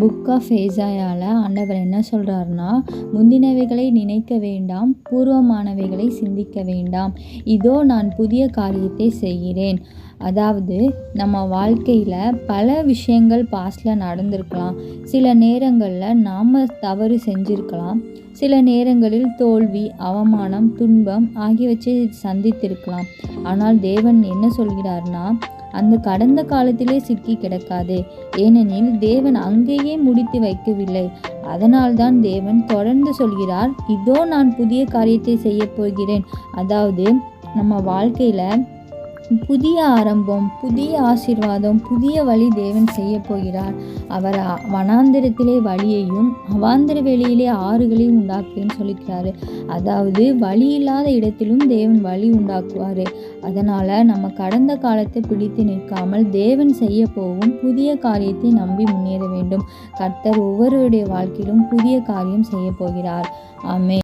Book of ஏசாயால ஆண்டவர் என்ன சொல்கிறாருன்னா, முந்தினவைகளை நினைக்க வேண்டாம், பூர்வமானவைகளை சிந்திக்க வேண்டாம், இதோ நான் புதிய காரியத்தை செய்கிறேன். அதாவது நம்ம வாழ்க்கையில் பல விஷயங்கள் பாஸ்டில் நடந்திருக்கலாம். சில நேரங்களில் நாம் தவறு செஞ்சுருக்கலாம். சில நேரங்களில் தோல்வி, அவமானம், துன்பம் ஆகியவற்றை சந்தித்திருக்கலாம். ஆனால் தேவன் என்ன சொல்கிறார்னா, அந்த கடந்த காலத்திலே சிக்கி கிடக்காதே. ஏனெனில் தேவன் அங்கேயே முடித்து வைக்கவில்லை. அதனால்தான் தேவன் தொடர்ந்து சொல்கிறார், இதோ நான் புதிய காரியத்தை செய்ய போகிறேன். அதாவது நம்ம வாழ்க்கையில் புதிய ஆரம்பம், புதிய ஆசீர்வாதம், புதிய வழி தேவன் செய்ய போகிறார். அவர் வனாந்திரத்திலே வழியையும் அவாந்திர வெளியிலே ஆறுகளையும் உண்டாக்குன்னு சொல்லிக்கிறாரு. அதாவது வழி இல்லாத இடத்திலும் தேவன் வழி உண்டாக்குவார். அதனால் நம்ம கடந்த காலத்தை பிடித்து நிற்காமல் தேவன் செய்ய போகும் புதிய காரியத்தை நம்பி முன்னேற வேண்டும். கர்த்தர் ஒவ்வொருவருடைய வாழ்க்கையிலும் புதிய காரியம் செய்ய போகிறார். ஆமென்.